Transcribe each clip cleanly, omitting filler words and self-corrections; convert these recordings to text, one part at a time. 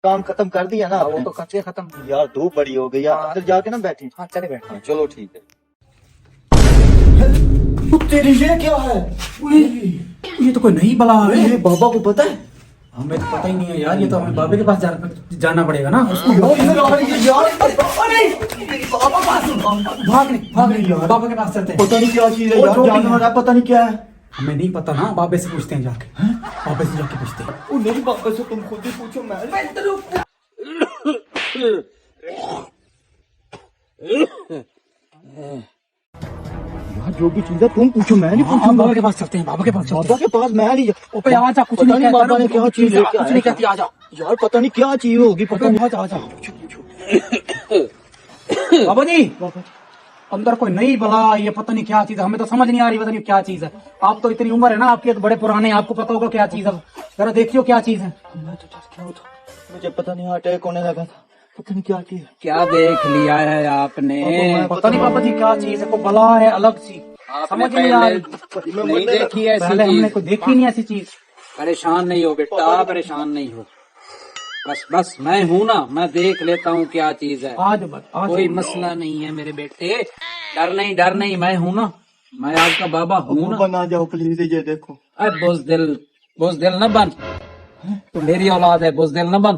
काम खत्म कर दिया ना वो आपने? तो करके खत्म। यार धूप बड़ी हो गई यार, हाँ। अंदर जाके ना बैठे। हाँ चले बैठ। हाँ, चलो ठीक है। तेरी ये क्या है? ये तो कोई नहीं बला है। ये बाबा को पता है? हमें तो पता ही नहीं है यार, ये तो हमें बाबे के पास जाना पड़ेगा ना उसको। भाग नहीं यार, बाबा के पास चलते हैं। पता नहीं क्या चीज है वो यार, जो भी जानवर है, पता नहीं क्या है। हमें नहीं पता ना, बाबे से पूछते हैं जाके। बाबे से जाके पूछते हैं। वो नहीं बाबा से तुम खुद ही पूछो। मैं यार जो भी चीज है तुम पूछो, मैं नहीं हाँ, पूछूंगा। बाबा के पास चलते हैं, बाबा के पास चलते बाबा हैं। के पास मैं नहीं ओपे आजा, कुछ पता नहीं नहीं कहता बाबा ने ना, क्या चीज लेके कुछ नहीं कहती, आजा। यार पता नहीं क्या चीज होगी, पता नहीं। आजा आजा। बाबा जी, अंदर कोई नहीं बला, ये पता नहीं क्या चीज है, हमें तो समझ नहीं आ रही, पता नहीं क्या चीज है। आप तो इतनी उम्र है ना आपके, तो बड़े पुराने, आपको पता होगा क्या चीज है। जरा देखियो क्या चीज है। मुझे पता नहीं अटैक होने लगा था, पता नहीं क्या चीज। क्या देख लिया है आपने? पता नहीं बाबा जी क्या चीज है, कोई बला है अलग सी, समझ नहीं आ रही। नहीं देखी ऐसी पहले हमने चीज। कोई देखी नहीं ऐसी चीज। परेशान नहीं हो बेटा, परेशान नहीं हो। बस बस मैं हूं ना, मैं देख लेता हूँ क्या चीज है। आज कोई मसला नहीं है मेरे बेटे, डर नहीं, मैं हूं ना, मैं आपका बाबा हूं ना। बना जाओ प्लीज, ये देखो। अरे बुजदिल न बन, तू मेरी औलाद है, बुजदिल न बन।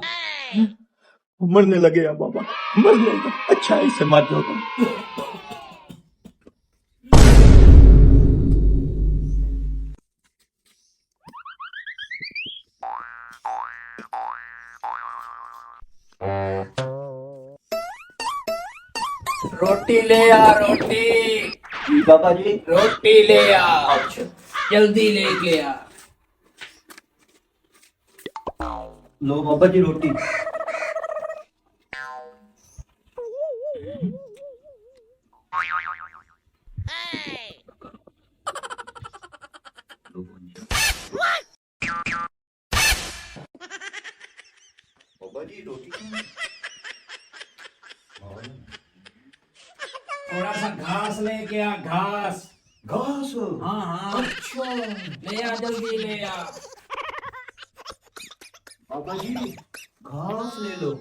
मरने लगे यार बाबा, मरने लगे। अच्छा है, इससे मत जाओ तुम। रोटी ले आ, रोटी जी बाबा जी। रोटी ले आ, जल्दी लेके आ। लो बाबा जी रोटी। बाबा जी रोटी। थोड़ा सा घास लेके आ, घास। घास। हाँ हाँ, अच्छा ले आ, जल्दी ले आ। बाबा जी घास ले लो।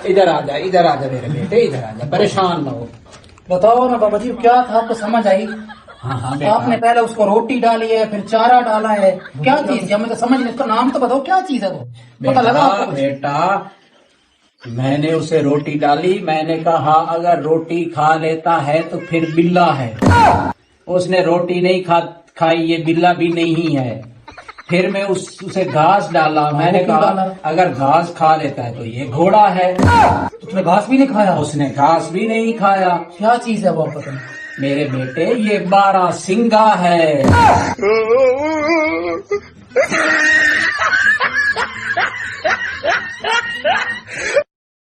इधर आ जा मेरे बेटे, इधर आ जा, परेशान ना हो। बताओ ना बाबा जी, क्या था आपको समझ आई? हाँ हाँ आपने बेटा, पहले उसको रोटी डाली है, फिर चारा डाला है, क्या चीज है? हमें तो समझ नहीं, उसका नाम तो बताओ, क्या चीज है वो? पता लगा आपको? बेटा मैंने उसे रोटी डाली, मैंने कहा अगर रोटी खा लेता है तो फिर बिल्ला है। उसने रोटी नहीं खाई, ये बिल्ला भी नहीं है। फिर मैं उसे घास डाला, मैंने क्यों कहा डाला? अगर घास खा लेता है तो ये घोड़ा है। उसने घास भी नहीं खाया? उसने घास भी नहीं खाया। क्या चीज है वो, आप पता नहीं। मेरे बेटे ये 12 सिंगा है।